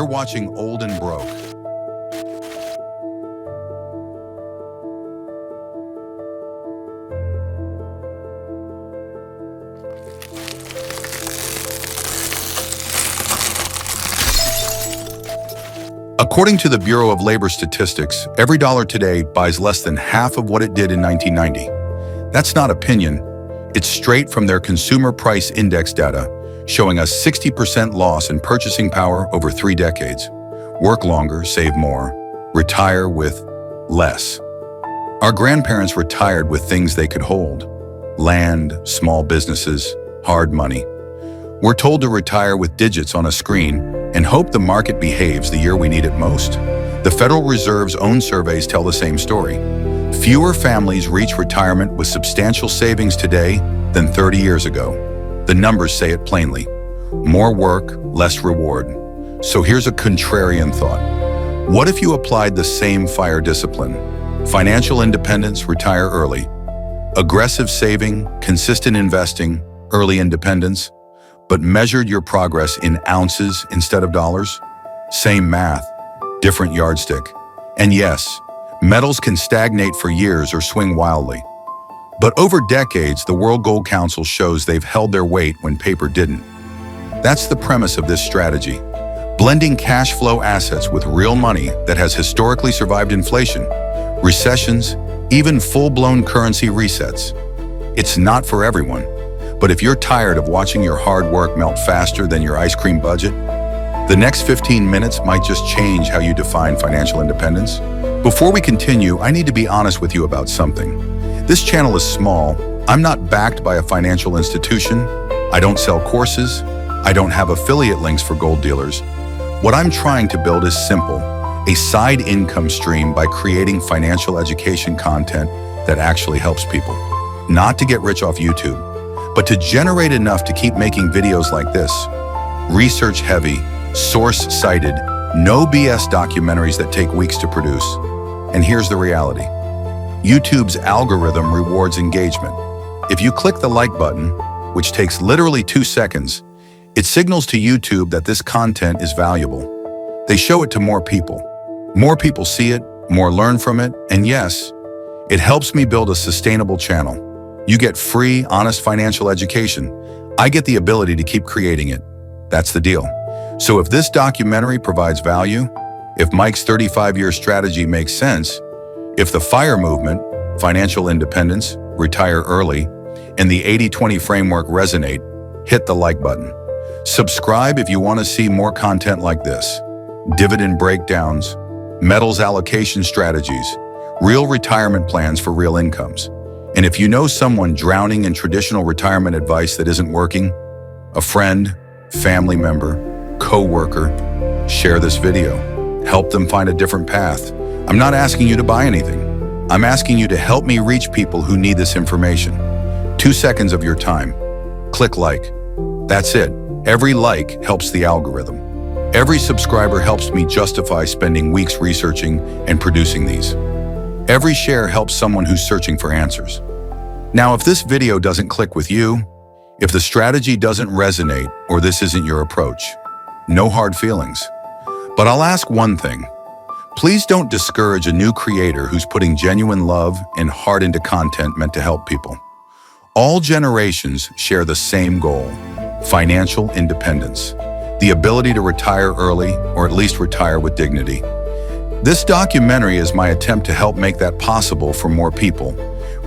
You're watching Old and Broke. According to the Bureau of Labor Statistics, every dollar today buys less than half of what it did in 1990. That's not opinion. It's straight from their Consumer Price Index data, showing a 60% loss in purchasing power over 3 decades. Work longer, save more, retire with less. Our grandparents retired with things they could hold: land, small businesses, hard money. We're told to retire with digits on a screen and hope the market behaves the year we need it most. The Federal Reserve's own surveys tell the same story. Fewer families reach retirement with substantial savings today than 30 years ago. The numbers say it plainly. More work, less reward. So here's a contrarian thought. What if you applied the same FIRE discipline? Financial independence, retire early. Aggressive saving, consistent investing, early independence, but measured your progress in ounces instead of dollars? Same math, different yardstick. And yes, metals can stagnate for years or swing wildly. But over decades, the World Gold Council shows they've held their weight when paper didn't. That's the premise of this strategy: blending cash flow assets with real money that has historically survived inflation, recessions, even full-blown currency resets. It's not for everyone, but if you're tired of watching your hard work melt faster than your ice cream budget, the next 15 minutes might just change how you define financial independence. Before we continue, I need to be honest with you about something. This channel is small. I'm not backed by a financial institution. I don't sell courses. I don't have affiliate links for gold dealers. What I'm trying to build is simple: a side income stream by creating financial education content that actually helps people. Not to get rich off YouTube, but to generate enough to keep making videos like this. Research heavy, source cited, no BS documentaries that take weeks to produce. And here's the reality. YouTube's algorithm rewards engagement. If you click the like button, which takes literally 2 seconds, it signals to YouTube that this content is valuable. They show it to more people. More people see it, more learn from it, and yes, it helps me build a sustainable channel. You get free, honest financial education. I get the ability to keep creating it. That's the deal. So if this documentary provides value, if Mike's 35-year strategy makes sense, if the FIRE movement, financial independence, retire early, and the 80-20 framework resonate, hit the like button. Subscribe if you want to see more content like this: dividend breakdowns, metals allocation strategies, real retirement plans for real incomes. And if you know someone drowning in traditional retirement advice that isn't working, a friend, family member, co-worker, share this video. Help them find a different path. I'm not asking you to buy anything. I'm asking you to help me reach people who need this information. 2 seconds of your time. Click like. That's it. Every like helps the algorithm. Every subscriber helps me justify spending weeks researching and producing these. Every share helps someone who's searching for answers. Now, if this video doesn't click with you, if the strategy doesn't resonate or this isn't your approach, no hard feelings. But I'll ask one thing. Please don't discourage a new creator who's putting genuine love and heart into content meant to help people. All generations share the same goal: financial independence, the ability to retire early, or at least retire with dignity. This documentary is my attempt to help make that possible for more people,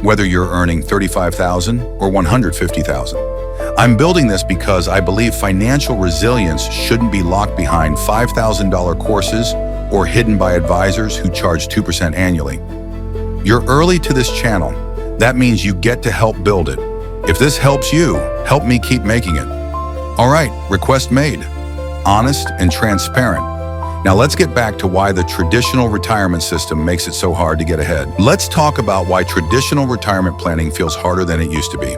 whether you're earning $35,000 or $150,000. I'm building this because I believe financial resilience shouldn't be locked behind $5,000 courses or hidden by advisors who charge 2% annually. You're early to this channel. That means you get to help build it. If this helps you, help me keep making it. All right, request made. Honest and transparent. Now let's get back to why the traditional retirement system makes it so hard to get ahead. Let's talk about why traditional retirement planning feels harder than it used to be.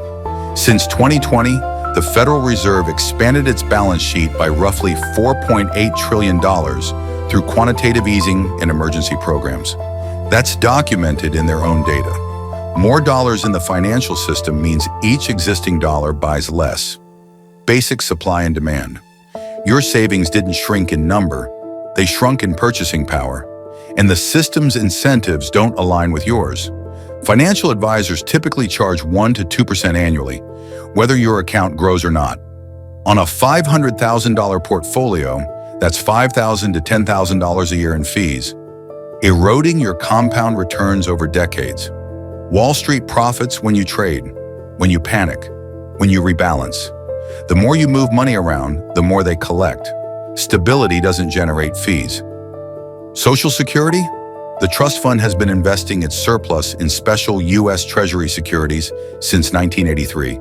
Since 2020, the Federal Reserve expanded its balance sheet by roughly $4.8 trillion through quantitative easing and emergency programs. That's documented in their own data. More dollars in the financial system means each existing dollar buys less. Basic supply and demand. Your savings didn't shrink in number, they shrunk in purchasing power, and the system's incentives don't align with yours. Financial advisors typically charge 1 to 2% annually, whether your account grows or not. On a $500,000 portfolio, that's $5,000 to $10,000 a year in fees, eroding your compound returns over decades. Wall Street profits when you trade, when you panic, when you rebalance. The more you move money around, the more they collect. Stability doesn't generate fees. Social Security? The trust fund has been investing its surplus in special U.S. Treasury securities since 1983.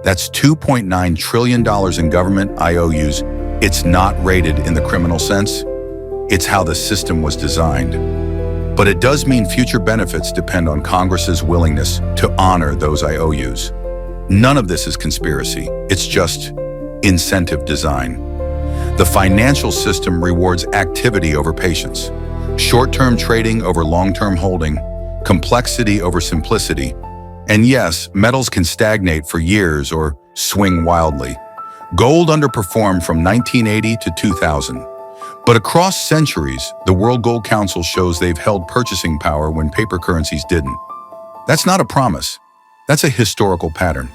That's $2.9 trillion in government IOUs. It's not rated in the criminal sense. It's how the system was designed. But it does mean future benefits depend on Congress's willingness to honor those IOUs. None of this is conspiracy. It's just incentive design. The financial system rewards activity over patience, short-term trading over long-term holding, complexity over simplicity. And yes, metals can stagnate for years or swing wildly. Gold underperformed from 1980 to 2000. But across centuries, the World Gold Council shows they've held purchasing power when paper currencies didn't. That's not a promise. That's a historical pattern.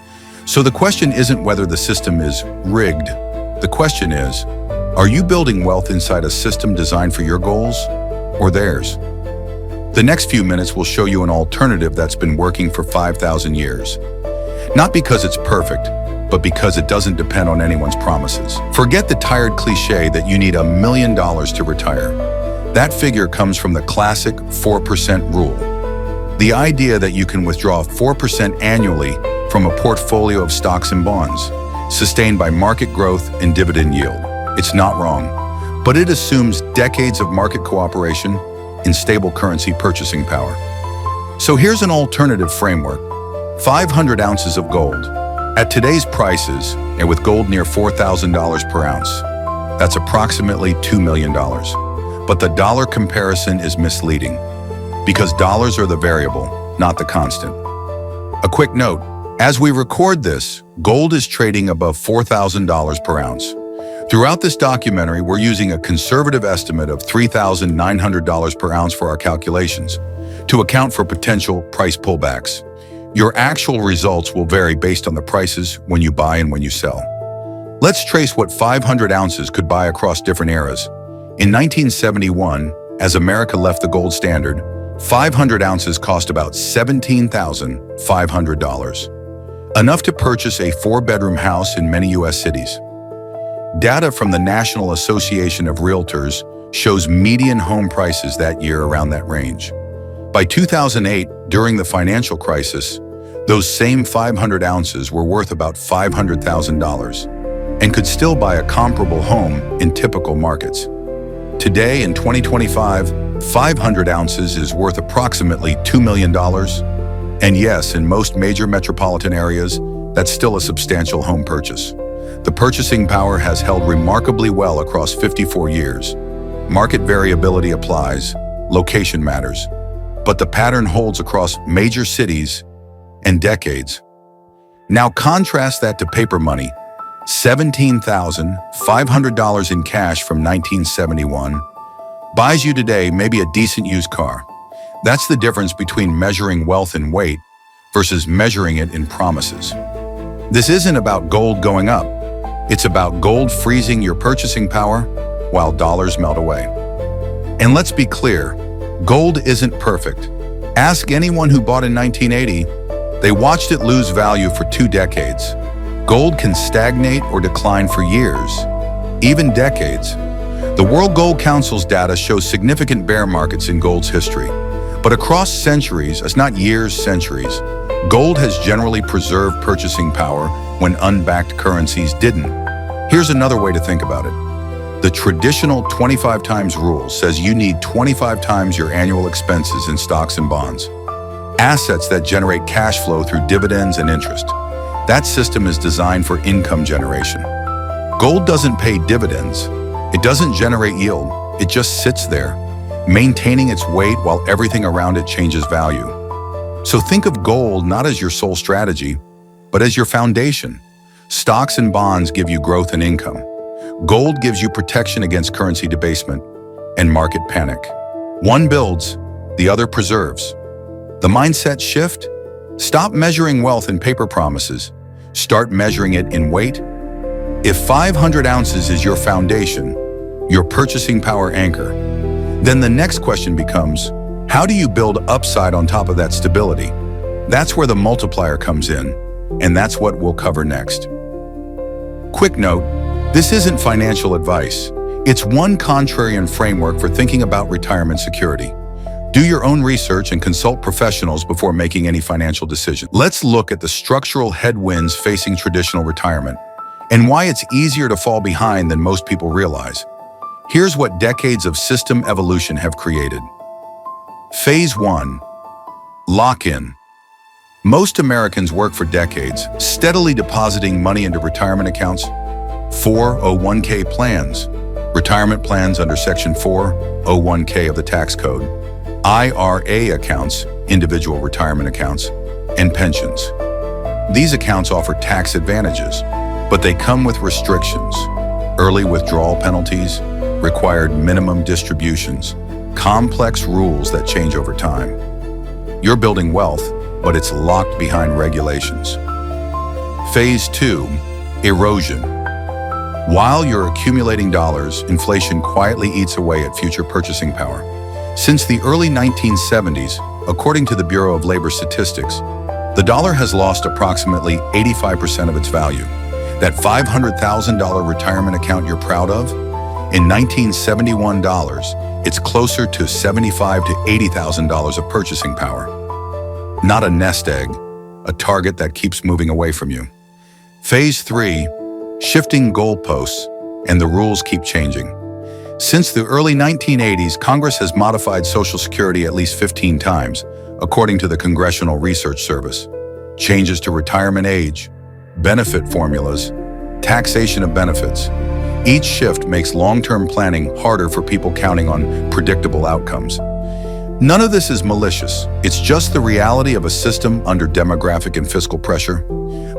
So the question isn't whether the system is rigged. The question is, are you building wealth inside a system designed for your goals or theirs? The next few minutes will show you an alternative that's been working for 5,000 years. Not because it's perfect, but because it doesn't depend on anyone's promises. Forget the tired cliche that you need $1 million to retire. That figure comes from the classic 4% rule. The idea that you can withdraw 4% annually from a portfolio of stocks and bonds, sustained by market growth and dividend yield. It's not wrong, but it assumes decades of market cooperation in stable currency purchasing power. So here's an alternative framework. 500 ounces of gold. At today's prices, and with gold near $4,000 per ounce, that's approximately $2 million. But the dollar comparison is misleading, because dollars are the variable, not the constant. A quick note, as we record this, gold is trading above $4,000 per ounce. Throughout this documentary, we're using a conservative estimate of $3,900 per ounce for our calculations to account for potential price pullbacks. Your actual results will vary based on the prices when you buy and when you sell. Let's trace what 500 ounces could buy across different eras. In 1971, as America left the gold standard, 500 ounces cost about $17,500, enough to purchase a 4-bedroom house in many U.S. cities. Data from the National Association of Realtors shows median home prices that year around that range. By 2008, during the financial crisis, those same 500 ounces were worth about $500,000 and could still buy a comparable home in typical markets. Today, in 2025, 500 ounces is worth approximately $2 million. And yes, in most major metropolitan areas, that's still a substantial home purchase. The purchasing power has held remarkably well across 54 years. Market variability applies, location matters, but the pattern holds across major cities and decades. Now contrast that to paper money, $17,500 in cash from 1971, buys you today maybe a decent used car. That's the difference between measuring wealth in weight versus measuring it in promises. This isn't about gold going up. It's about gold freezing your purchasing power while dollars melt away. And let's be clear, gold isn't perfect. Ask anyone who bought in 1980. They watched it lose value for 2 decades. Gold can stagnate or decline for years, even decades. The World Gold Council's data shows significant bear markets in gold's history. But across centuries, as not years, centuries, gold has generally preserved purchasing power when unbacked currencies didn't. Here's another way to think about it. The traditional 25 times rule says you need 25 times your annual expenses in stocks and bonds, assets that generate cash flow through dividends and interest. That system is designed for income generation. Gold doesn't pay dividends. It doesn't generate yield. It just sits there, maintaining its weight while everything around it changes value. So think of gold not as your sole strategy, but as your foundation. Stocks and bonds give you growth and income. Gold gives you protection against currency debasement, and market panic. One builds, the other preserves. The mindset shift? Stop measuring wealth in paper promises. Start measuring it in weight. If 500 ounces is your foundation, your purchasing power anchor, then the next question becomes, how do you build upside on top of that stability? That's where the multiplier comes in, and that's what we'll cover next. Quick note, this isn't financial advice. It's one contrarian framework for thinking about retirement security. Do your own research and consult professionals before making any financial decision. Let's look at the structural headwinds facing traditional retirement and why it's easier to fall behind than most people realize. Here's what decades of system evolution have created. Phase 1. Lock-in. Most Americans work for decades, steadily depositing money into retirement accounts, 401k plans, retirement plans under Section 401k of the tax code, IRA accounts, individual retirement accounts, and pensions. These accounts offer tax advantages, but they come with restrictions: early withdrawal penalties, required minimum distributions, complex rules that change over time. You're building wealth, but it's locked behind regulations. Phase 2, erosion. While you're accumulating dollars, inflation quietly eats away at future purchasing power. Since the early 1970s, according to the Bureau of Labor Statistics, the dollar has lost approximately 85% of its value. That $500,000 retirement account you're proud of? In 1971 dollars, it's closer to $75,000 to $80,000 of purchasing power. Not a nest egg, a target that keeps moving away from you. Phase 3, shifting goalposts, and the rules keep changing. Since the early 1980s, Congress has modified Social Security at least 15 times, according to the Congressional Research Service. Changes to retirement age, benefit formulas, taxation of benefits. Each shift makes long-term planning harder for people counting on predictable outcomes. None of this is malicious. It's just the reality of a system under demographic and fiscal pressure.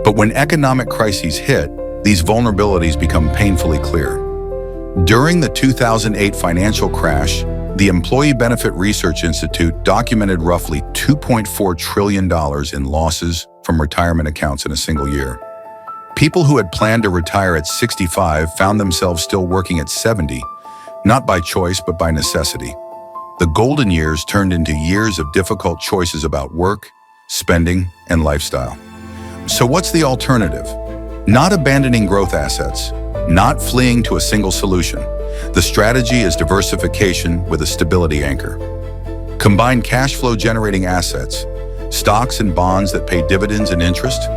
But when economic crises hit, these vulnerabilities become painfully clear. During the 2008 financial crash, the Employee Benefit Research Institute documented roughly $2.4 trillion in losses from retirement accounts in a single year. People who had planned to retire at 65 found themselves still working at 70, not by choice but by necessity. The golden years turned into years of difficult choices about work, spending, and lifestyle. So what's the alternative? Not abandoning growth assets, not fleeing to a single solution. The strategy is diversification with a stability anchor. Combine cash flow generating assets, stocks and bonds that pay dividends and interest,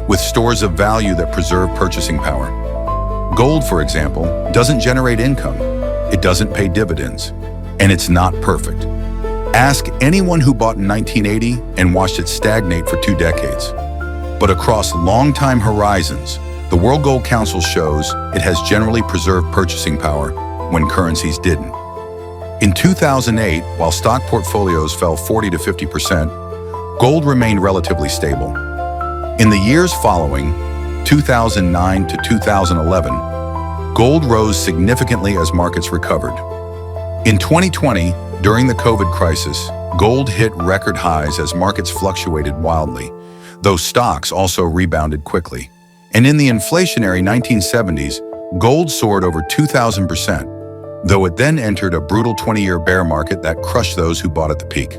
with stores of value that preserve purchasing power. Gold, for example, doesn't generate income, it doesn't pay dividends, and it's not perfect. Ask anyone who bought in 1980 and watched it stagnate for 2 decades. But across long-time horizons, the World Gold Council shows it has generally preserved purchasing power when currencies didn't. In 2008, while stock portfolios fell 40 to 50%, gold remained relatively stable. In the years following, 2009 to 2011, gold rose significantly as markets recovered. In 2020, during the COVID crisis, gold hit record highs as markets fluctuated wildly, though stocks also rebounded quickly. And in the inflationary 1970s, gold soared over 2,000%, though it then entered a brutal 20-year bear market that crushed those who bought at the peak.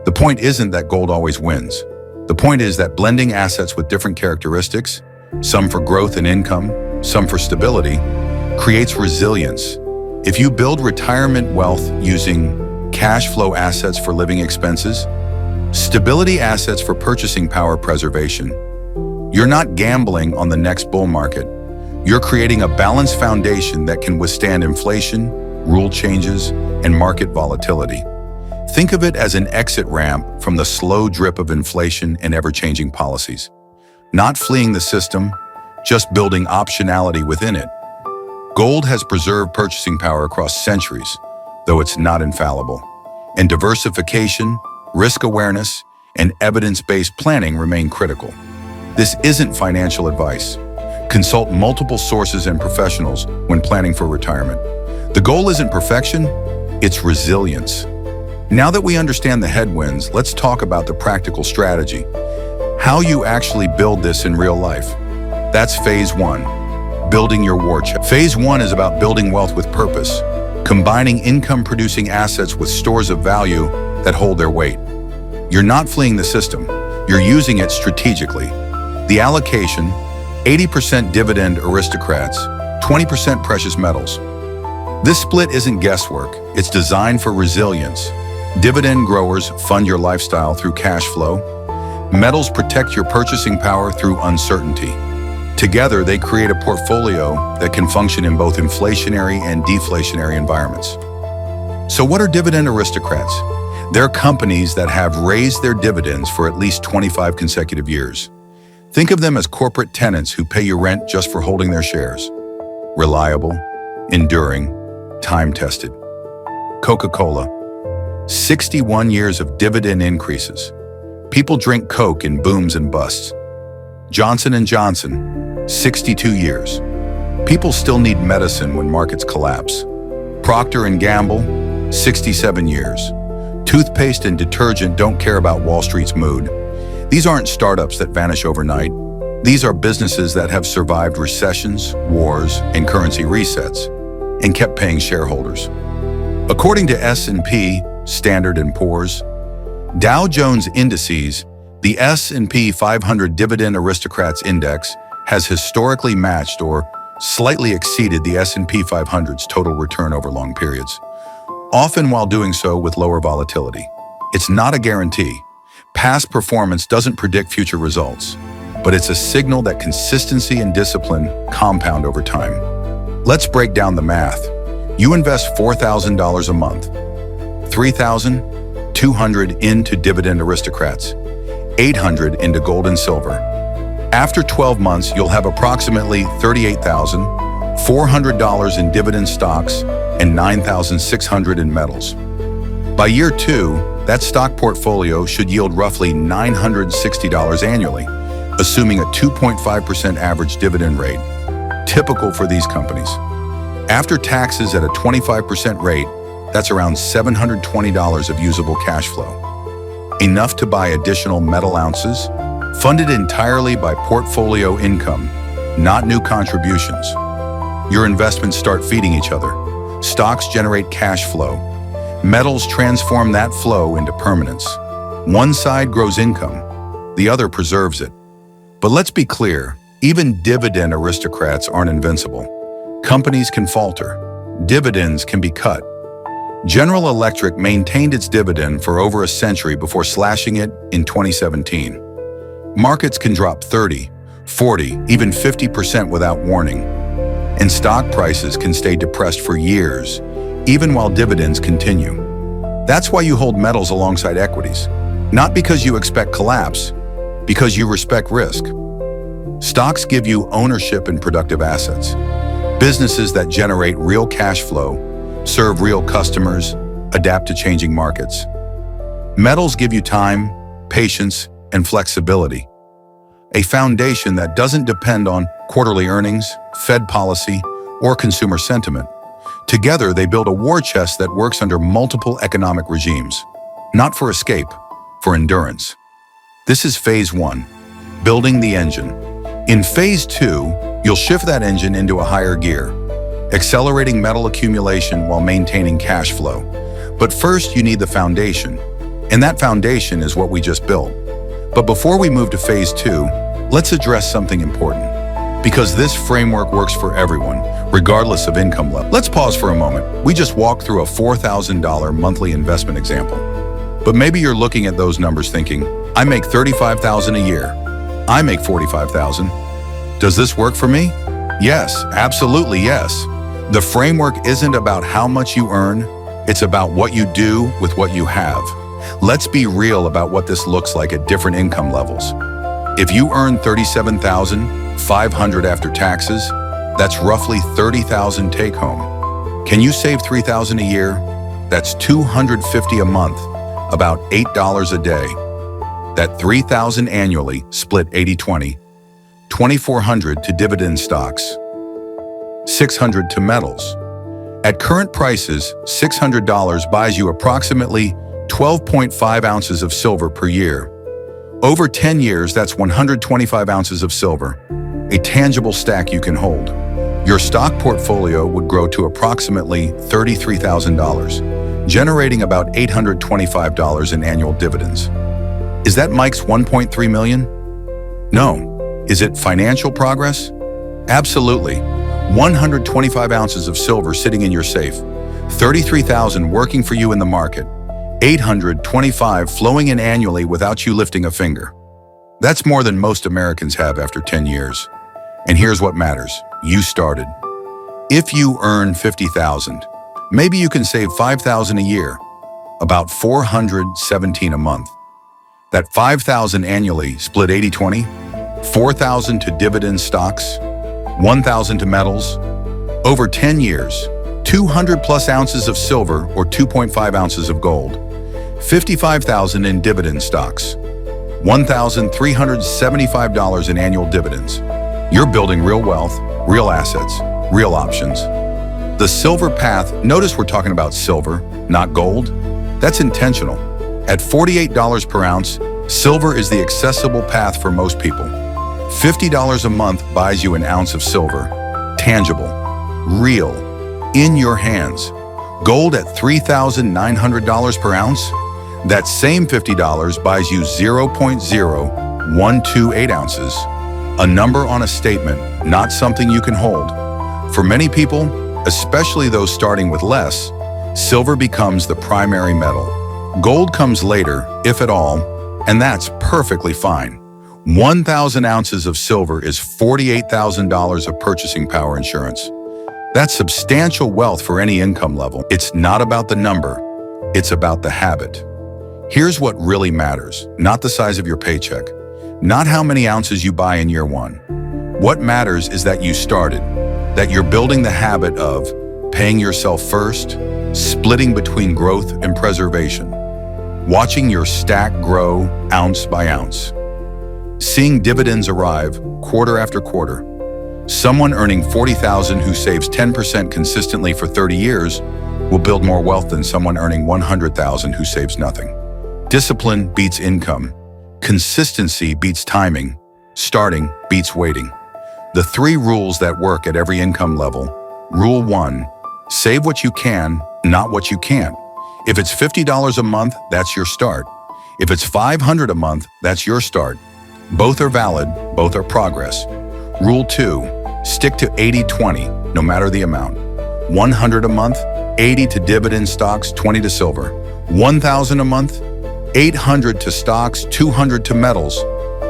The point isn't that gold always wins. The point is that blending assets with different characteristics, some for growth and income, some for stability, creates resilience. If you build retirement wealth using cash flow assets for living expenses, stability assets for purchasing power preservation, you're not gambling on the next bull market. You're creating a balanced foundation that can withstand inflation, rule changes, and market volatility. Think of it as an exit ramp from the slow drip of inflation and ever-changing policies. Not fleeing the system, just building optionality within it. Gold has preserved purchasing power across centuries, though it's not infallible. And diversification, risk awareness, and evidence-based planning remain critical. This isn't financial advice. Consult multiple sources and professionals when planning for retirement. The goal isn't perfection, It's resilience. Now that we understand the headwinds, let's talk about the practical strategy. How you actually build this in real life. That's phase one, building your war chest. Phase one is about building wealth with purpose, combining income-producing assets with stores of value that hold their weight. You're not fleeing the system, you're using it strategically. The allocation, 80% dividend aristocrats, 20% precious metals. This split isn't guesswork, it's designed for resilience. Dividend growers fund your lifestyle through cash flow. Metals protect your purchasing power through uncertainty. Together, they create a portfolio that can function in both inflationary and deflationary environments. So what are dividend aristocrats? They're companies that have raised their dividends for at least 25 consecutive years. Think of them as corporate tenants who pay you rent just for holding their shares. Reliable, enduring, time-tested. Coca-Cola, 61 years of dividend increases. People drink Coke in booms and busts. Johnson & Johnson, 62 years. People still need medicine when markets collapse. Procter & Gamble, 67 years. Toothpaste and detergent don't care about Wall Street's mood. These aren't startups that vanish overnight. These are businesses that have survived recessions, wars, and currency resets, and kept paying shareholders. According to S&P, Standard & Poor's, Dow Jones Indices, the S&P 500 Dividend Aristocrats Index has historically matched or slightly exceeded the S&P 500's total return over long periods, often while doing so with lower volatility. It's not a guarantee. Past performance doesn't predict future results, but it's a signal that consistency and discipline compound over time. Let's break down the math. You invest $4,000 a month, $3,200 into dividend aristocrats, $800 into gold and silver. After 12 months, you'll have approximately $38,400 in dividend stocks and $9,600 in metals. By year 2, that stock portfolio should yield roughly $960 annually, assuming a 2.5% average dividend rate, typical for these companies. After taxes at a 25% rate, that's around $720 of usable cash flow. Enough to buy additional metal ounces, funded entirely by portfolio income, not new contributions. Your investments start feeding each other. Stocks generate cash flow. Metals transform that flow into permanence. One side grows income, the other preserves it. But let's be clear, even dividend aristocrats aren't invincible. Companies can falter. Dividends can be cut. General Electric maintained its dividend for over a century before slashing it in 2017. Markets can drop 30, 40, even 50% without warning. And stock prices can stay depressed for years, even while dividends continue. That's why you hold metals alongside equities. Not because you expect collapse, because you respect risk. Stocks give you ownership in productive assets. Businesses that generate real cash flow, serve real customers, adapt to changing markets. Metals give you time, patience, and flexibility. A foundation that doesn't depend on quarterly earnings, Fed policy, or consumer sentiment. Together, they build a war chest that works under multiple economic regimes. Not for escape, for endurance. This is phase 1, building the engine. In phase 2, you'll shift that engine into a higher gear, accelerating metal accumulation while maintaining cash flow. But first, you need the foundation, and that foundation is what we just built. But before we move to phase 2, let's address something important, because this framework works for everyone, regardless of income level. Let's pause for a moment. We just walked through a $4,000 monthly investment example. But maybe you're looking at those numbers thinking, I make $35,000 a year. I make $45,000. Does this work for me? Yes, absolutely yes. The framework isn't about how much you earn, it's about what you do with what you have. Let's be real about what this looks like at different income levels. If you earn $37,500 after taxes, that's roughly $30,000 take home. Can you save $3,000 a year? That's $250 a month, about $8 a day. That $3,000 annually split 80-20, $2,400 to dividend stocks, $600 to metals, At current prices, $600 buys you approximately 12.5 ounces of silver per year. Over 10 years, that's 125 ounces of silver, a tangible stack you can hold. Your stock portfolio would grow to approximately $33,000, generating about $825 in annual dividends. Is that Mike's $1.3 million? No. Is it financial progress? Absolutely. 125 ounces of silver sitting in your safe, 33,000 working for you in the market, 825 flowing in annually without you lifting a finger. That's more than most Americans have after 10 years. And here's what matters. You started. If you earn $50,000, maybe you can save $5,000 a year, about $417 a month. That $5,000 annually split 80-20, $4,000 to dividend stocks, $1,000 to metals. Over 10 years, 200 plus ounces of silver or 2.5 ounces of gold, $55,000 in dividend stocks, $1,375 in annual dividends. You're building real wealth, real assets, real options. The silver path, notice we're talking about silver, not gold. That's intentional. At $48 per ounce, silver is the accessible path for most people. $50 a month buys you an ounce of silver, tangible, real, in your hands. Gold at $3,900 per ounce, that same $50 buys you 0.0128 ounces, a number on a statement, not something you can hold. For many people, especially those starting with less, silver becomes the primary metal. Gold comes later, if at all, and that's perfectly fine. 1,000 ounces of silver is $48,000 of purchasing power insurance. That's substantial wealth for any income level. It's not about the number, it's about the habit. Here's what really matters, not the size of your paycheck, not how many ounces you buy in year one. What matters is that you started, that you're building the habit of paying yourself first, splitting between growth and preservation, watching your stack grow ounce by ounce, seeing dividends arrive quarter after quarter. Someone earning $40,000 who saves 10% consistently for 30 years will build more wealth than someone earning $100,000 who saves nothing. Discipline beats income. Consistency beats timing. Starting beats waiting. The three rules that work at every income level. Rule 1, save what you can, not what you can't. If it's $50 a month, that's your start. If it's $500 a month, that's your start. Both are valid, both are progress. Rule 2, stick to 80-20, no matter the amount. 100 a month, 80 to dividend stocks, 20 to silver. 1,000 a month, 800 to stocks, 200 to metals.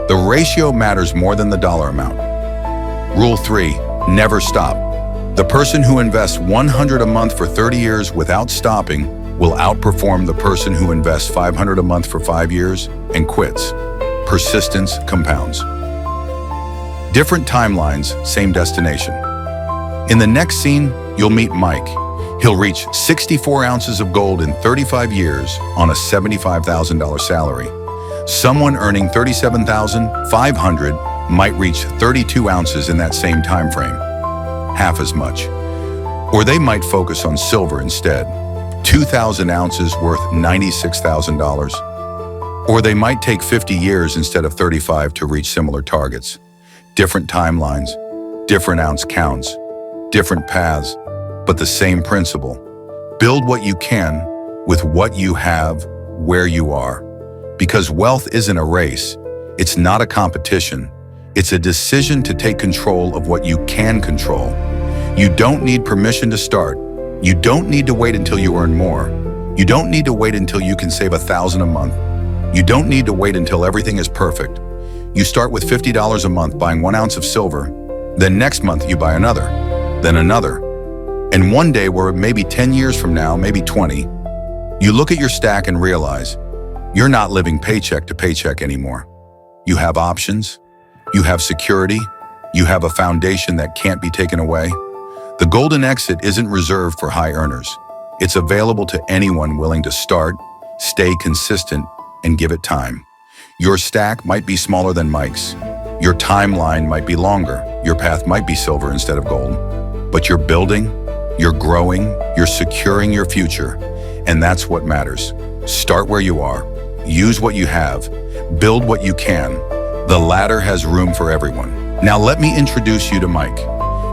The ratio matters more than the dollar amount. Rule 3, never stop. The person who invests 100 a month for 30 years without stopping will outperform the person who invests 500 a month for 5 years and quits. Persistence compounds. Different timelines, same destination. In the next scene, you'll meet Mike. He'll reach 64 ounces of gold in 35 years on a $75,000 salary. Someone earning $37,500 might reach 32 ounces in that same time frame, half as much. Or they might focus on silver instead, 2,000 ounces worth $96,000. Or they might take 50 years instead of 35 to reach similar targets. Different timelines, different ounce counts, different paths, but the same principle. Build what you can with what you have where you are. Because wealth isn't a race. It's not a competition. It's a decision to take control of what you can control. You don't need permission to start. You don't need to wait until you earn more. You don't need to wait until you can save $1,000 a month. You don't need to wait until everything is perfect. You start with $50 a month buying 1 ounce of silver. Then next month you buy another, then another. And one day, where maybe 10 years from now, maybe 20, you look at your stack and realize you're not living paycheck to paycheck anymore. You have options, you have security, you have a foundation that can't be taken away. The golden exit isn't reserved for high earners. It's available to anyone willing to start, stay consistent, and give it time. Your stack might be smaller than Mike's. Your timeline might be longer. Your path might be silver instead of gold. But you're building, You're growing, you're securing your future, and that's what matters. Start where you are, use what you have, build what you can. The ladder has room for everyone. Now let me introduce you to Mike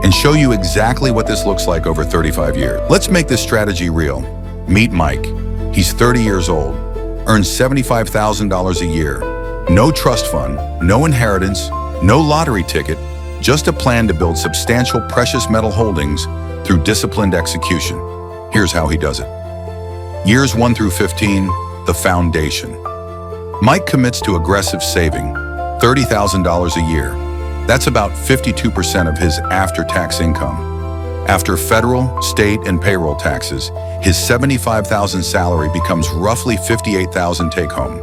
and show you exactly what this looks like over 35 years. Let's make this strategy real. Meet Mike. He's 30 years old, earns $75,000 a year. No trust fund, no inheritance, no lottery ticket, just a plan to build substantial precious metal holdings through disciplined execution. Here's how he does it. Years 1 through 15, the foundation. Mike commits to aggressive saving, $30,000 a year. That's about 52% of his after-tax income. After federal, state, and payroll taxes, his $75,000 salary becomes roughly $58,000 take-home.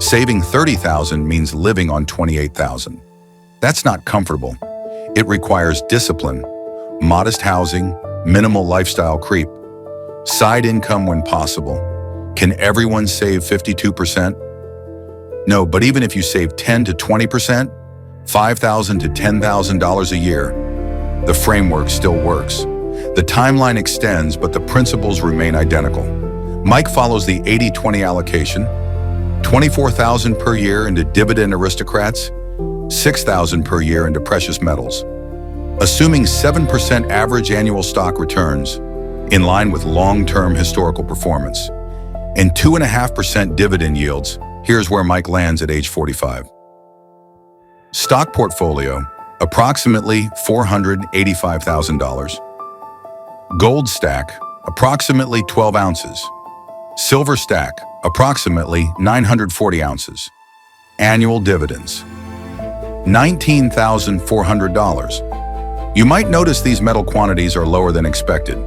Saving $30,000 means living on $28,000. That's not comfortable. It requires discipline, modest housing, minimal lifestyle creep, side income when possible. Can everyone save 52%? No, but even if you save 10 to 20%, $5,000 to $10,000 a year, the framework still works. The timeline extends, but the principles remain identical. Mike follows the 80-20 allocation, $24,000 per year into dividend aristocrats, $6,000 per year into precious metals. Assuming 7% average annual stock returns, in line with long-term historical performance, and 2.5% dividend yields, here's where Mike lands at age 45. Stock portfolio, approximately $485,000. Gold stack, approximately 12 ounces. Silver stack, approximately 940 ounces. Annual dividends, $19,400. You might notice these metal quantities are lower than expected.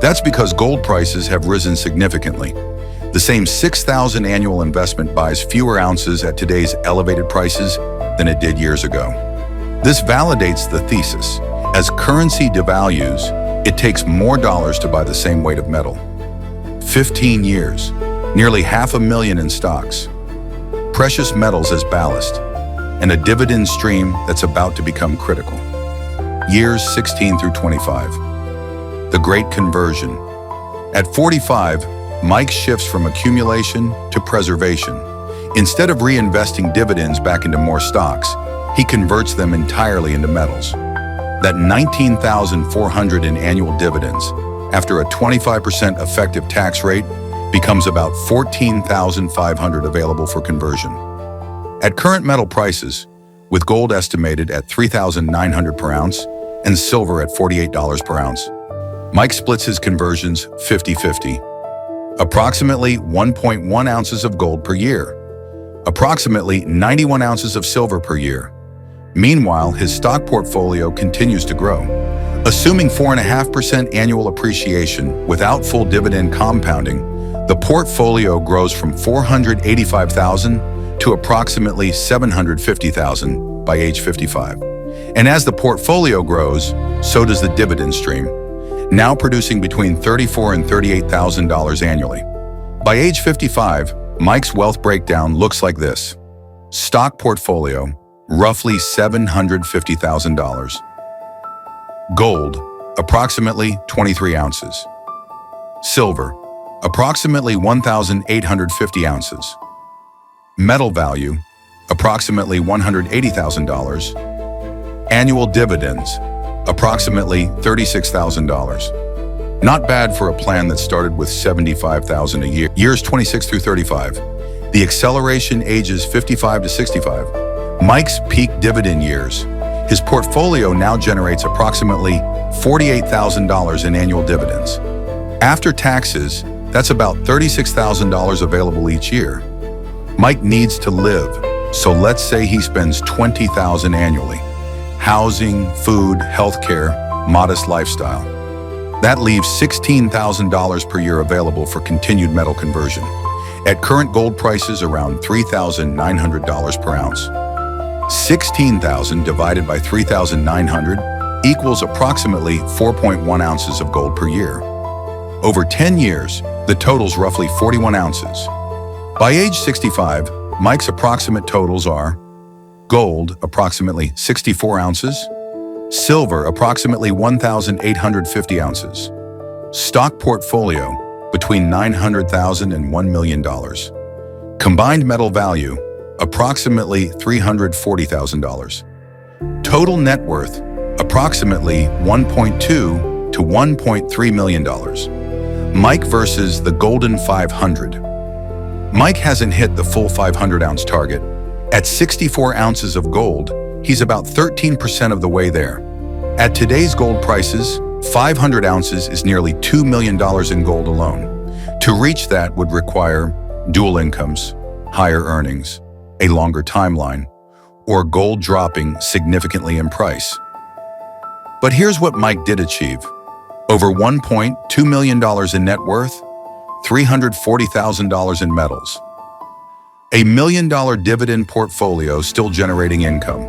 That's because gold prices have risen significantly. The same $6,000 annual investment buys fewer ounces at today's elevated prices than it did years ago. This validates the thesis. As currency devalues, it takes more dollars to buy the same weight of metal. 15 years, nearly $500,000 in stocks, precious metals as ballast, and a dividend stream that's about to become critical. Years 16 through 25. The Great Conversion. At 45, Mike shifts from accumulation to preservation. Instead of reinvesting dividends back into more stocks, he converts them entirely into metals. That $19,400 in annual dividends, after a 25% effective tax rate, becomes about $14,500 available for conversion. At current metal prices, with gold estimated at $3,900 per ounce and silver at $48 per ounce, Mike splits his conversions 50-50. Approximately 1.1 ounces of gold per year, approximately 91 ounces of silver per year. Meanwhile, his stock portfolio continues to grow. Assuming 4.5% annual appreciation without full dividend compounding, the portfolio grows from $485,000 to approximately $750,000 by age 55. And as the portfolio grows, so does the dividend stream, now producing between $34,000 and $38,000 annually. By age 55, Mike's wealth breakdown looks like this. Stock portfolio, roughly $750,000. Gold, approximately 23 ounces. Silver, approximately 1,850 ounces. Metal value, approximately $180,000. Annual dividends, approximately $36,000. Not bad for a plan that started with $75,000 a year. Years 26 through 35. The acceleration ages 55 to 65. Mike's peak dividend years. His portfolio now generates approximately $48,000 in annual dividends. After taxes, that's about $36,000 available each year. Mike needs to live, so let's say he spends $20,000 annually. Housing, food, healthcare, modest lifestyle. That leaves $16,000 per year available for continued metal conversion. At current gold prices around $3,900 per ounce. $16,000 divided by $3,900 equals approximately 4.1 ounces of gold per year. Over 10 years, the total's roughly 41 ounces. By age 65, Mike's approximate totals are gold, approximately 64 ounces, silver, approximately 1,850 ounces, Stock portfolio between $900,000 and $1 million. Combined metal value approximately $340,000. Total net worth approximately $1.2 to $1.3 million. Mike versus the Golden 500. Mike hasn't hit the full 500-ounce target. At 64 ounces of gold, he's about 13% of the way there. At today's gold prices, 500 ounces is nearly $2 million in gold alone. To reach that would require dual incomes, higher earnings, a longer timeline, or gold dropping significantly in price. But here's what Mike did achieve. Over $1.2 million in net worth, $340,000 in metals. A $1 million dividend portfolio still generating income.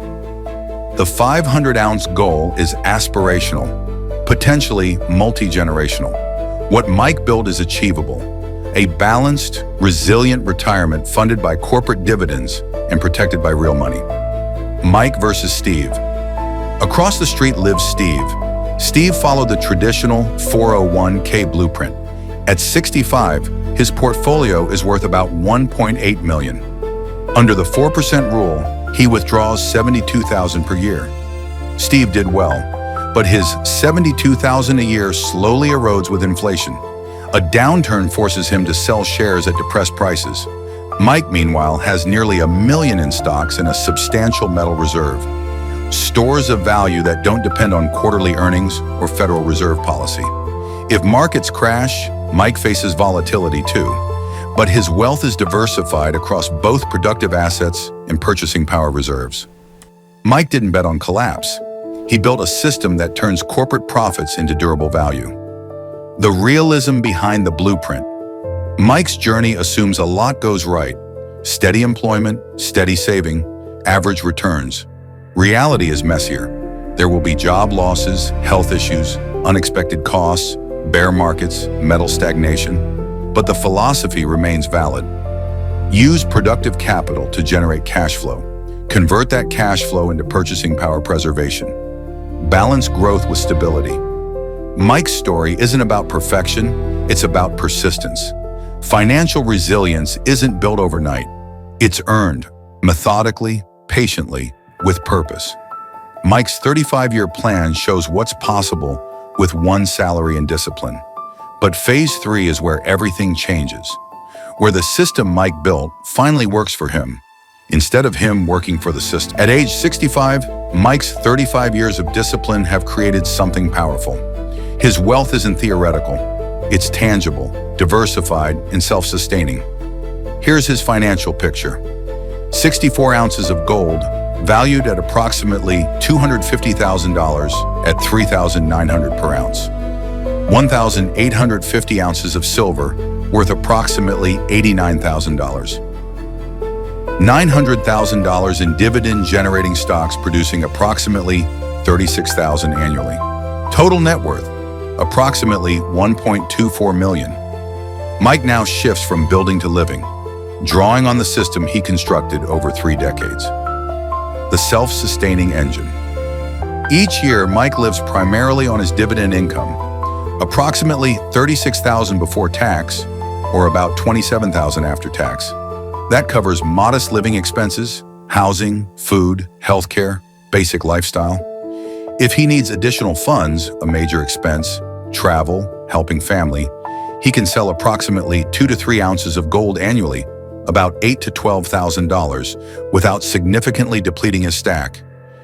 The 500-ounce goal is aspirational, potentially multi-generational. What Mike built is achievable. A balanced, resilient retirement funded by corporate dividends and protected by real money. Mike versus Steve. Across the street lives Steve. Steve followed the traditional 401k blueprint. At 65, his portfolio is worth about $1.8 million. Under the 4% rule, he withdraws $72,000 per year. Steve did well, but his $72,000 a year slowly erodes with inflation. A downturn forces him to sell shares at depressed prices. Mike, meanwhile, has nearly $1 million in stocks and a substantial metal reserve. Stores of value that don't depend on quarterly earnings or Federal Reserve policy. If markets crash, Mike faces volatility too, but his wealth is diversified across both productive assets and purchasing power reserves. Mike didn't bet on collapse. He built a system that turns corporate profits into durable value. The realism behind the blueprint. Mike's journey assumes a lot goes right. Steady employment, steady saving, average returns. Reality is messier. There will be job losses, health issues, unexpected costs, bear markets, metal stagnation. But the philosophy remains valid. Use productive capital to generate cash flow. Convert that cash flow into purchasing power preservation. Balance growth with stability. Mike's story isn't about perfection, it's about persistence. Financial resilience isn't built overnight. It's earned, methodically, patiently, with purpose. Mike's 35-year plan shows what's possible with one salary and discipline. But phase 3 is where everything changes, where the system Mike built finally works for him, instead of him working for the system. At age 65, Mike's 35 years of discipline have created something powerful. His wealth isn't theoretical, it's tangible, diversified, and self-sustaining. Here's his financial picture. 64 ounces of gold, valued at approximately $250,000 at $3,900 per ounce. 1,850 ounces of silver, worth approximately $89,000. $900,000 in dividend-generating stocks producing approximately $36,000 annually. Total net worth, approximately $1.24 million. Mike now shifts from building to living, drawing on the system he constructed over 3 decades. The self-sustaining engine. Each year, Mike lives primarily on his dividend income, approximately $36,000 before tax, or about $27,000 after tax. That covers modest living expenses, housing, food, healthcare, basic lifestyle. If he needs additional funds, a major expense, travel, helping family, he can sell approximately 2 to 3 ounces of gold annually, about $8,000 to $12,000, without significantly depleting his stack.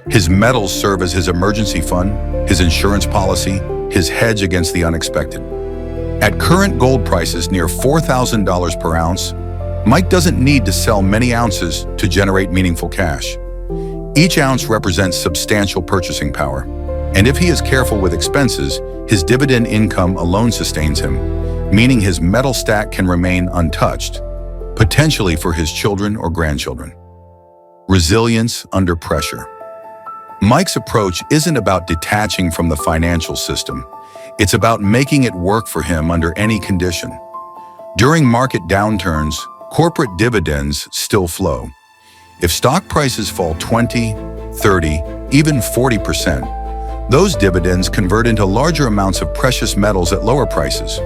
His metals serve as his emergency fund, his insurance policy, his hedge against the unexpected. At current gold prices near $4,000 per ounce, Mike doesn't need to sell many ounces to generate meaningful cash. Each ounce represents substantial purchasing power, and if he is careful with expenses, his dividend income alone sustains him, meaning his metal stack can remain untouched, potentially for his children or grandchildren. Resilience under pressure. Mike's approach isn't about detaching from the financial system. It's about making it work for him under any condition. During market downturns, corporate dividends still flow. If stock prices fall 20, 30, even 40%, Those dividends convert into larger amounts of precious metals at lower prices.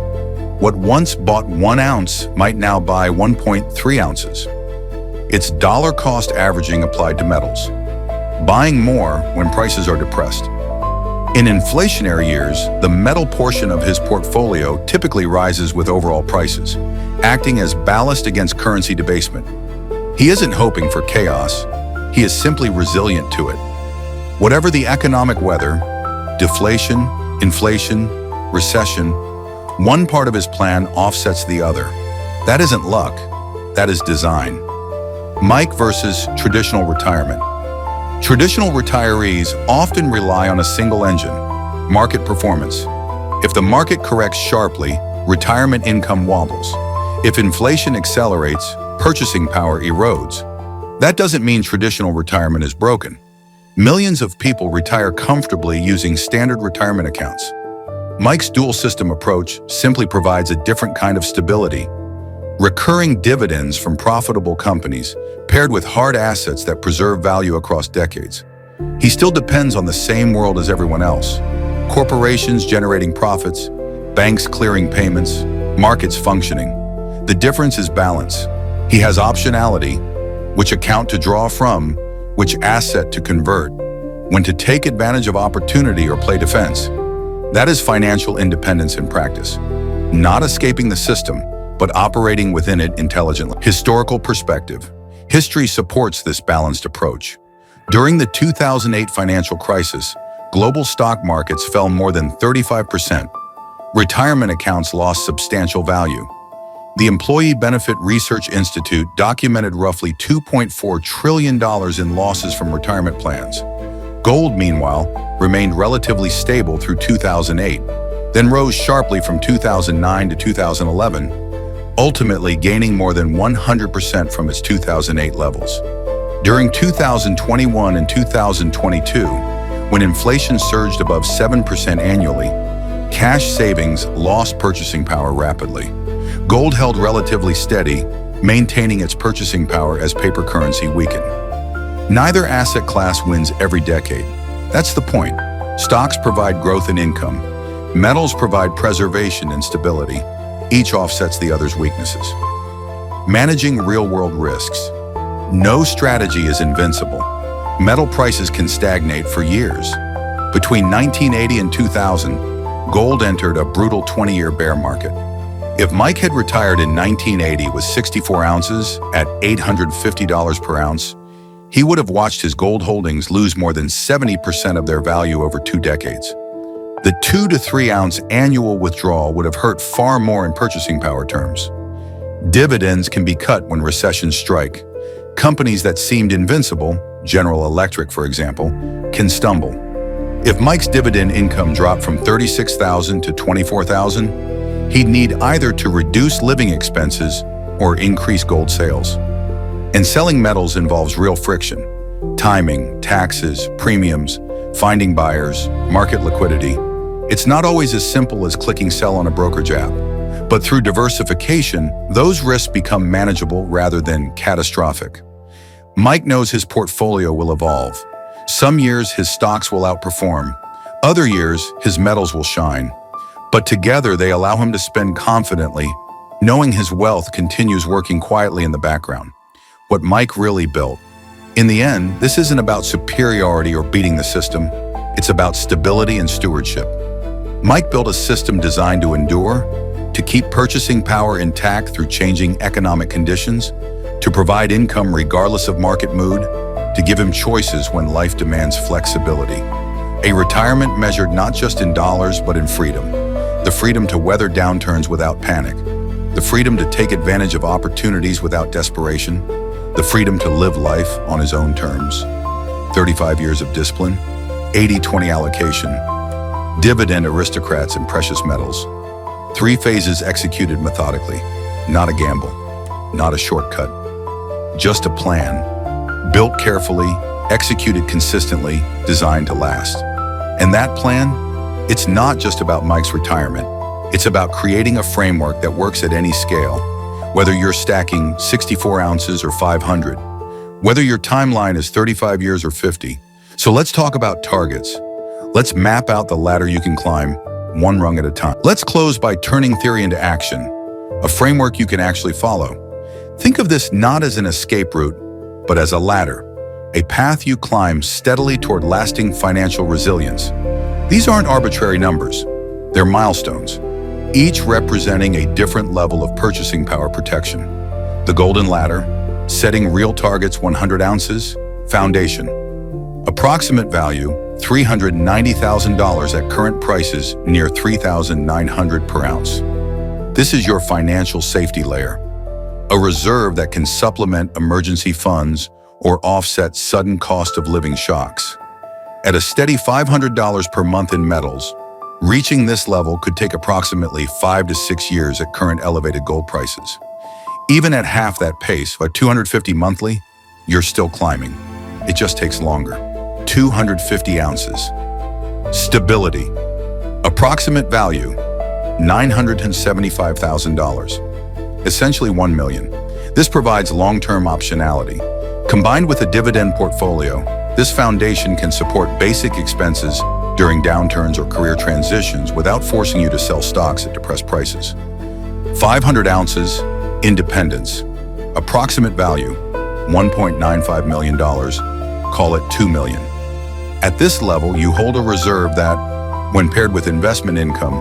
What once bought 1 ounce might now buy 1.3 ounces. It's dollar cost averaging applied to metals, buying more when prices are depressed. In inflationary years, the metal portion of his portfolio typically rises with overall prices, acting as ballast against currency debasement. He isn't hoping for chaos, he is simply resilient to it. Whatever the economic weather, deflation, inflation, recession, one part of his plan offsets the other. That isn't luck, that is design. Mike versus traditional retirement. Traditional retirees often rely on a single engine, market performance. If the market corrects sharply, retirement income wobbles. If inflation accelerates, purchasing power erodes. That doesn't mean traditional retirement is broken. Millions of people retire comfortably using standard retirement accounts. Mike's dual system approach simply provides a different kind of stability. Recurring dividends from profitable companies, paired with hard assets that preserve value across decades. He still depends on the same world as everyone else. Corporations generating profits, banks clearing payments, markets functioning. The difference is balance. He has optionality, which account to draw from, which asset to convert, when to take advantage of opportunity or play defense. That is financial independence in practice. Not escaping the system, but operating within it intelligently. Historical perspective. History supports this balanced approach. During the 2008 financial crisis, global stock markets fell more than 35%. Retirement accounts lost substantial value. The Employee Benefit Research Institute documented roughly $2.4 trillion in losses from retirement plans. Gold, meanwhile, remained relatively stable through 2008, then rose sharply from 2009 to 2011, ultimately gaining more than 100% from its 2008 levels. During 2021 and 2022, when inflation surged above 7% annually, cash savings lost purchasing power rapidly. Gold held relatively steady, maintaining its purchasing power as paper currency weakened. Neither asset class wins every decade. That's the point. Stocks provide growth and income. Metals provide preservation and stability. Each offsets the other's weaknesses. Managing real-world risks. No strategy is invincible. Metal prices can stagnate for years. Between 1980 and 2000, gold entered a brutal 20-year bear market. If Mike had retired in 1980 with 64 ounces at $850 per ounce, he would have watched his gold holdings lose more than 70% of their value over 2 decades. The 2 to 3 ounce annual withdrawal would have hurt far more in purchasing power terms. Dividends can be cut when recessions strike. Companies that seemed invincible, General Electric for example, can stumble. If Mike's dividend income dropped from $36,000 to $24,000, he'd need either to reduce living expenses or increase gold sales. And selling metals involves real friction. Timing, taxes, premiums, finding buyers, market liquidity. It's not always as simple as clicking sell on a brokerage app. But through diversification, those risks become manageable rather than catastrophic. Mike knows his portfolio will evolve. Some years his stocks will outperform. Other years his metals will shine. But together they allow him to spend confidently, knowing his wealth continues working quietly in the background. What Mike really built. In the end, this isn't about superiority or beating the system. It's about stability and stewardship. Mike built a system designed to endure, to keep purchasing power intact through changing economic conditions, to provide income regardless of market mood, to give him choices when life demands flexibility. A retirement measured not just in dollars but in freedom. The freedom to weather downturns without panic. The freedom to take advantage of opportunities without desperation. The freedom to live life on his own terms. 35 years of discipline, 80-20 allocation, dividend aristocrats and precious metals. 3 phases executed methodically, not a gamble, not a shortcut, just a plan, built carefully, executed consistently, designed to last. And that plan, it's not just about Mike's retirement. It's about creating a framework that works at any scale, whether you're stacking 64 ounces or 500, whether your timeline is 35 years or 50. So let's talk about targets. Let's map out the ladder you can climb, one rung at a time. Let's close by turning theory into action, a framework you can actually follow. Think of this not as an escape route, but as a ladder, a path you climb steadily toward lasting financial resilience. These aren't arbitrary numbers, they're milestones, each representing a different level of purchasing power protection. The golden ladder, setting real targets 100 ounces, foundation. Approximate value, $390,000 at current prices, near $3,900 per ounce. This is your financial safety layer, a reserve that can supplement emergency funds or offset sudden cost of living shocks. At a steady $500 per month in metals, reaching this level could take approximately 5 to 6 years at current elevated gold prices. Even at half that pace, at $250 monthly, you're still climbing. It just takes longer. 250 ounces. Stability. Approximate value, $975,000. Essentially $1 million. This provides long-term optionality. Combined with a dividend portfolio, this foundation can support basic expenses during downturns or career transitions without forcing you to sell stocks at depressed prices. 500 ounces, independence. Approximate value, $1.95 million. Call it $2 million. At this level, you hold a reserve that, when paired with investment income,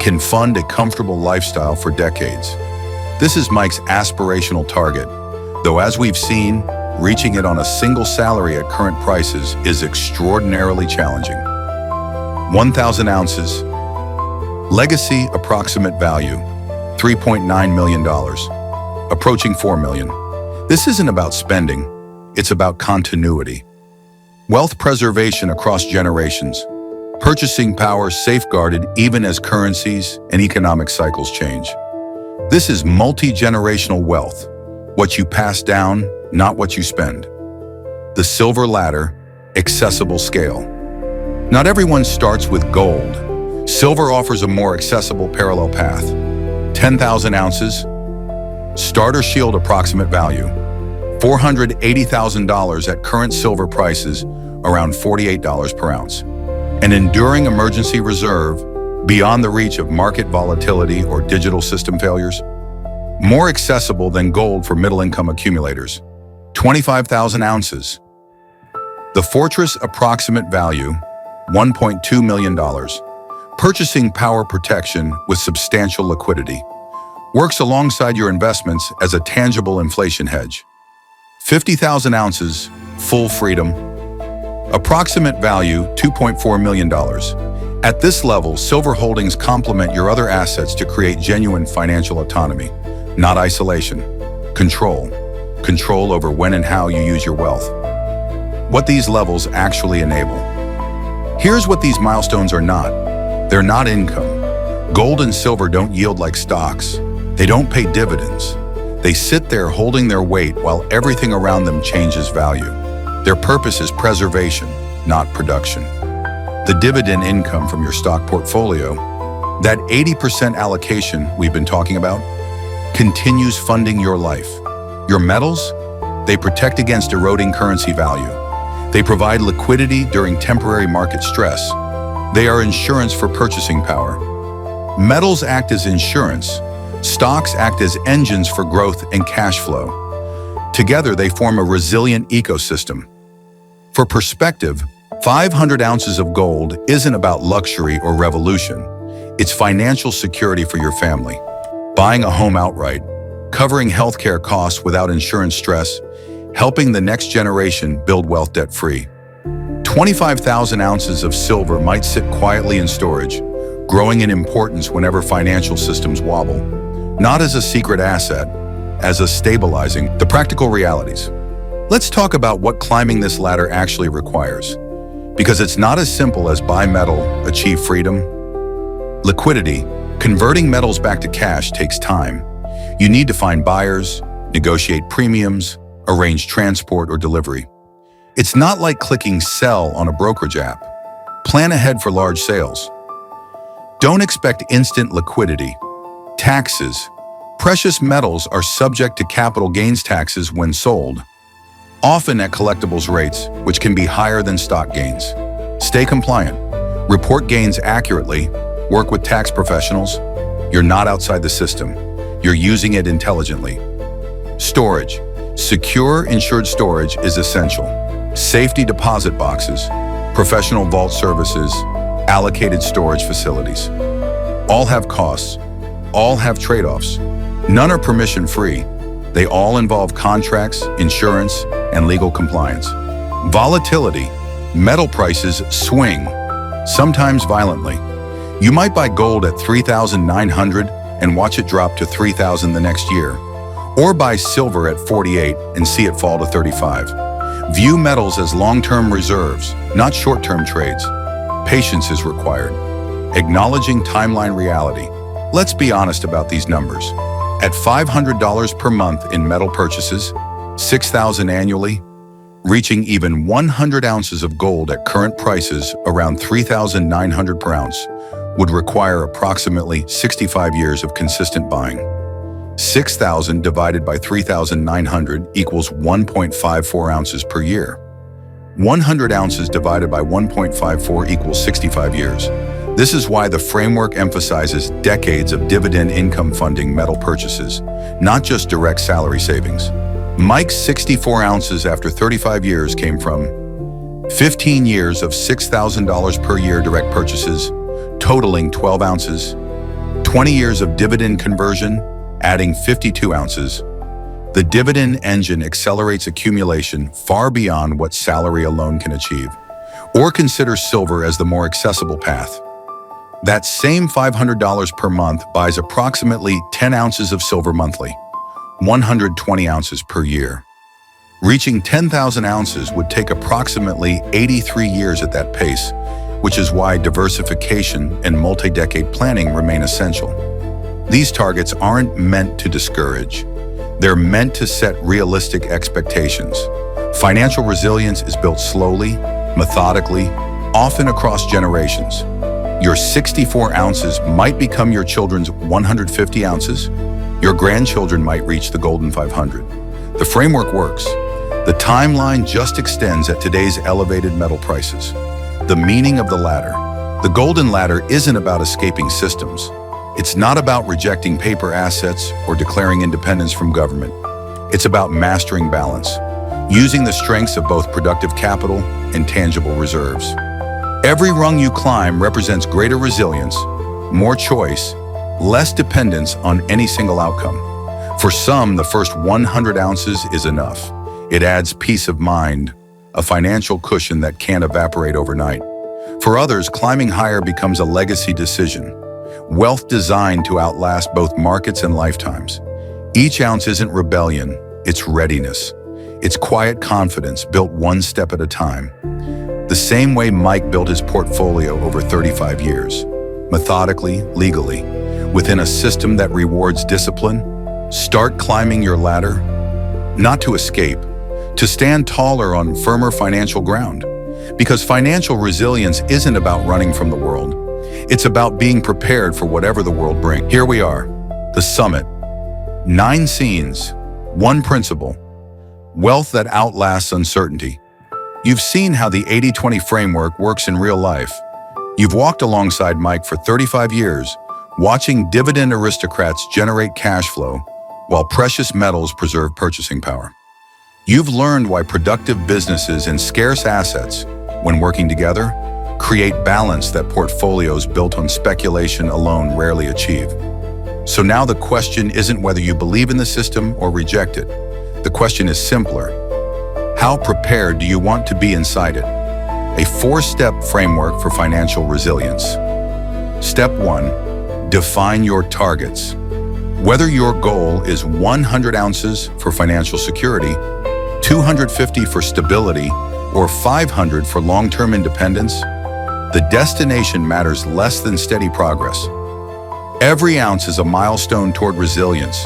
can fund a comfortable lifestyle for decades. This is Mike's aspirational target, though as we've seen, reaching it on a single salary at current prices is extraordinarily challenging. 1,000 ounces. Legacy approximate value, $3.9 million, approaching $4 million. This isn't about spending, it's about continuity. Wealth preservation across generations. Purchasing power safeguarded even as currencies and economic cycles change. This is multi-generational wealth, what you pass down, not what you spend. The silver ladder, accessible scale. Not everyone starts with gold. Silver offers a more accessible parallel path. 10,000 ounces. Starter shield approximate value, $480,000 at current silver prices, around $48 per ounce. An enduring emergency reserve beyond the reach of market volatility or digital system failures. More accessible than gold for middle-income accumulators. 25,000 ounces. The Fortress approximate value, $1.2 million. Purchasing power protection with substantial liquidity. Works alongside your investments as a tangible inflation hedge. 50,000 ounces, full freedom. Approximate value, $2.4 million. At this level, silver holdings complement your other assets to create genuine financial autonomy, not isolation. Control. Control over when and how you use your wealth. What these levels actually enable. Here's what these milestones are not. They're not income. Gold and silver don't yield like stocks. They don't pay dividends. They sit there holding their weight while everything around them changes value. Their purpose is preservation, not production. The dividend income from your stock portfolio, that 80% allocation we've been talking about, continues funding your life. Your metals, they protect against eroding currency value. They provide liquidity during temporary market stress. They are insurance for purchasing power. Metals act as insurance. Stocks act as engines for growth and cash flow. Together, they form a resilient ecosystem. For perspective, 500 ounces of gold isn't about luxury or revolution. It's financial security for your family. Buying a home outright, covering healthcare costs without insurance stress, helping the next generation build wealth debt-free. 25,000 ounces of silver might sit quietly in storage, growing in importance whenever financial systems wobble. Not as a secret asset, as a stabilizing the practical realities. Let's talk about what climbing this ladder actually requires. Because it's not as simple as buy metal, achieve freedom. Liquidity, converting metals back to cash, takes time. You need to find buyers, negotiate premiums, arrange transport or delivery. It's not like clicking sell on a brokerage app. Plan ahead for large sales. Don't expect instant liquidity. Taxes. Precious metals are subject to capital gains taxes when sold, often at collectibles rates, which can be higher than stock gains. Stay compliant. Report gains accurately, work with tax professionals. You're not outside the system. You're using it intelligently. Storage. Secure, insured storage is essential. Safety deposit boxes, professional vault services, allocated storage facilities. All have costs. All have trade-offs. None are permission-free. They all involve contracts, insurance, and legal compliance. Volatility. Metal prices swing, sometimes violently. You might buy gold at 3,900 and watch it drop to 3,000 the next year, or buy silver at 48 and see it fall to 35. View metals as long-term reserves, not short-term trades. Patience is required. Acknowledging timeline reality. Let's be honest about these numbers. At $500 per month in metal purchases, $6,000 annually, reaching even 100 ounces of gold at current prices around $3,900 per ounce would require approximately 65 years of consistent buying. 6,000 divided by 3,900 equals 1.54 ounces per year. 100 ounces divided by 1.54 equals 65 years. This is why the framework emphasizes decades of dividend income funding metal purchases, not just direct salary savings. Mike's 64 ounces after 35 years came from 15 years of $6,000 per year direct purchases, totaling 12 ounces, 20 years of dividend conversion, adding 52 ounces. The dividend engine accelerates accumulation far beyond what salary alone can achieve. Or consider silver as the more accessible path. That same $500 per month buys approximately 10 ounces of silver monthly, 120 ounces per year. Reaching 10,000 ounces would take approximately 83 years at that pace, which is why diversification and multi-decade planning remain essential. These targets aren't meant to discourage. They're meant to set realistic expectations. Financial resilience is built slowly, methodically, often across generations. Your 64 ounces might become your children's 150 ounces. Your grandchildren might reach the golden 500. The framework works. The timeline just extends at today's elevated metal prices. The meaning of the ladder. The golden ladder isn't about escaping systems. It's not about rejecting paper assets or declaring independence from government. It's about mastering balance, using the strengths of both productive capital and tangible reserves. Every rung you climb represents greater resilience, more choice, less dependence on any single outcome. For some, the first 100 ounces is enough. It adds peace of mind, a financial cushion that can't evaporate overnight. For others, climbing higher becomes a legacy decision, wealth designed to outlast both markets and lifetimes. Each ounce isn't rebellion, it's readiness. It's quiet confidence built one step at a time. The same way Mike built his portfolio over 35 years, methodically, legally, within a system that rewards discipline. Start climbing your ladder, not to escape, to stand taller on firmer financial ground. Because financial resilience isn't about running from the world. It's about being prepared for whatever the world brings. Here we are, the summit. 9 scenes, 1 principle, wealth that outlasts uncertainty. You've seen how the 80-20 framework works in real life. You've walked alongside Mike for 35 years, watching dividend aristocrats generate cash flow while precious metals preserve purchasing power. You've learned why productive businesses and scarce assets, when working together, create balance that portfolios built on speculation alone rarely achieve. So now the question isn't whether you believe in the system or reject it. The question is simpler. How prepared do you want to be inside it? A 4-step framework for financial resilience. Step 1, define your targets. Whether your goal is 100 ounces for financial security, 250 for stability, or 500 for long-term independence, the destination matters less than steady progress. Every ounce is a milestone toward resilience,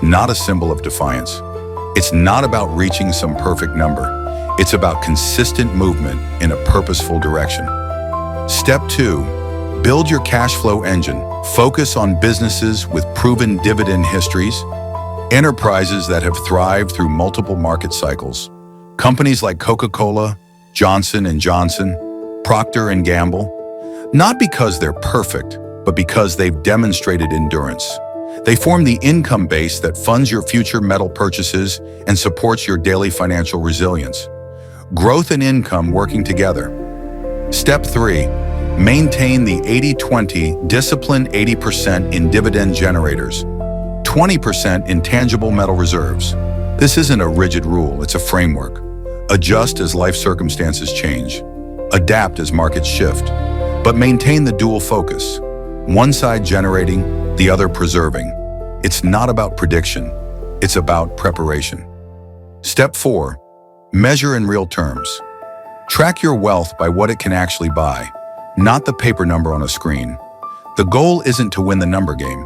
not a symbol of defiance. It's not about reaching some perfect number. It's about consistent movement in a purposeful direction. Step 2, build your cash flow engine. Focus on businesses with proven dividend histories, enterprises that have thrived through multiple market cycles. Companies like Coca-Cola, Johnson & Johnson, Procter & Gamble. Not because they're perfect, but because they've demonstrated endurance. They form the income base that funds your future metal purchases and supports your daily financial resilience. Growth and income working together. Step 3. Maintain the 80-20 discipline, 80% in dividend generators, 20% in tangible metal reserves. This isn't a rigid rule, it's a framework. Adjust as life circumstances change. Adapt as markets shift. But maintain the dual focus. One side generating, the other preserving. It's not about prediction, it's about preparation. Step 4. Measure in real terms. Track your wealth by what it can actually buy, not the paper number on a screen. The goal isn't to win the number game.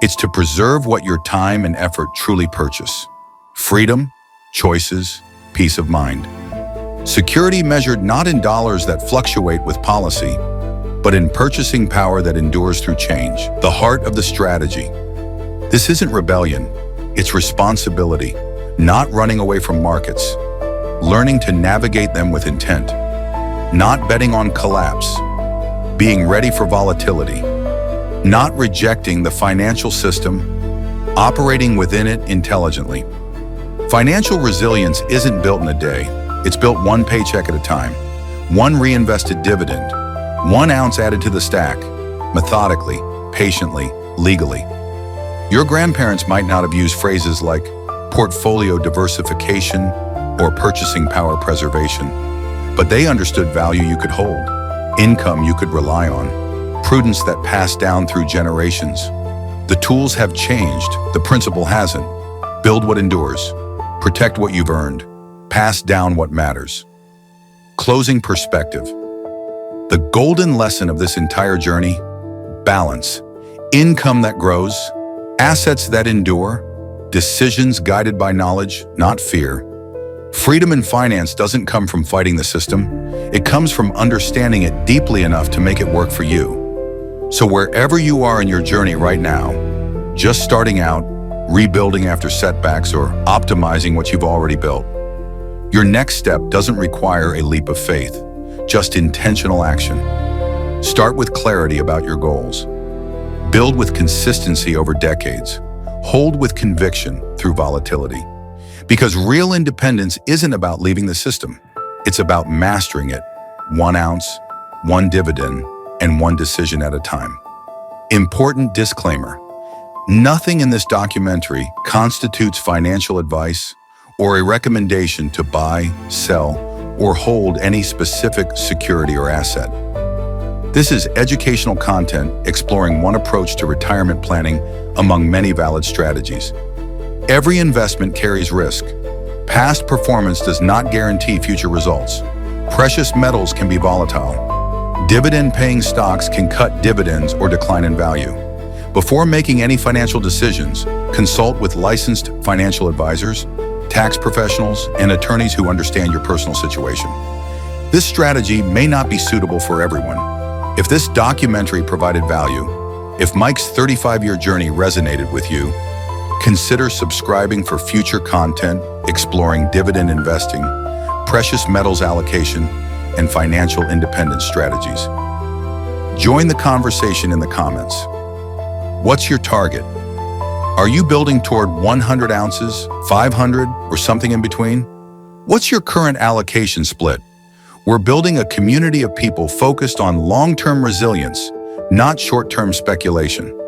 It's to preserve what your time and effort truly purchase. Freedom, choices, peace of mind. Security measured not in dollars that fluctuate with policy, but in purchasing power that endures through change. The heart of the strategy. This isn't rebellion, it's responsibility, not running away from markets, learning to navigate them with intent, not betting on collapse, being ready for volatility, not rejecting the financial system, operating within it intelligently. Financial resilience isn't built in a day. It's built one paycheck at a time, one reinvested dividend, 1 ounce added to the stack, methodically, patiently, legally. Your grandparents might not have used phrases like portfolio diversification or purchasing power preservation, but they understood value you could hold, income you could rely on, prudence that passed down through generations. The tools have changed, the principle hasn't. Build what endures, protect what you've earned, pass down what matters. Closing perspective. The golden lesson of this entire journey: balance. Income that grows, assets that endure, decisions guided by knowledge, not fear. Freedom in finance doesn't come from fighting the system. It comes from understanding it deeply enough to make it work for you. So wherever you are in your journey right now, just starting out, rebuilding after setbacks, or optimizing what you've already built, your next step doesn't require a leap of faith, just intentional action. Start with clarity about your goals. Build with consistency over decades. Hold with conviction through volatility. Because real independence isn't about leaving the system. It's about mastering it, 1 ounce, 1 dividend, and 1 decision at a time. Important disclaimer: nothing in this documentary constitutes financial advice or a recommendation to buy, sell, or hold any specific security or asset. This is educational content exploring one approach to retirement planning among many valid strategies. Every investment carries risk. Past performance does not guarantee future results. Precious metals can be volatile. Dividend-paying stocks can cut dividends or decline in value. Before making any financial decisions, consult with licensed financial advisors, tax professionals, and attorneys who understand your personal situation. This strategy may not be suitable for everyone. If this documentary provided value, if Mike's 35-year journey resonated with you, consider subscribing for future content exploring dividend investing, precious metals allocation, and financial independence strategies. Join the conversation in the comments. What's your target? Are you building toward 100 ounces, 500, or something in between? What's your current allocation split? We're building a community of people focused on long-term resilience, not short-term speculation.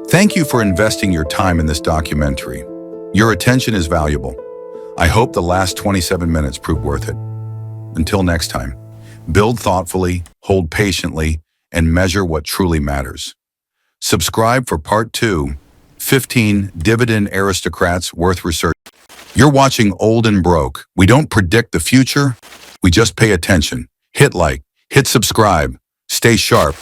Thank you for investing your time in this documentary. Your attention is valuable. I hope the last 27 minutes proved worth it. Until next time, build thoughtfully, hold patiently, and measure what truly matters. Subscribe for part 2, 15 Dividend Aristocrats Worth Research. You're watching Old and Broke. We don't predict the future, we just pay attention. Hit like, hit subscribe, stay sharp.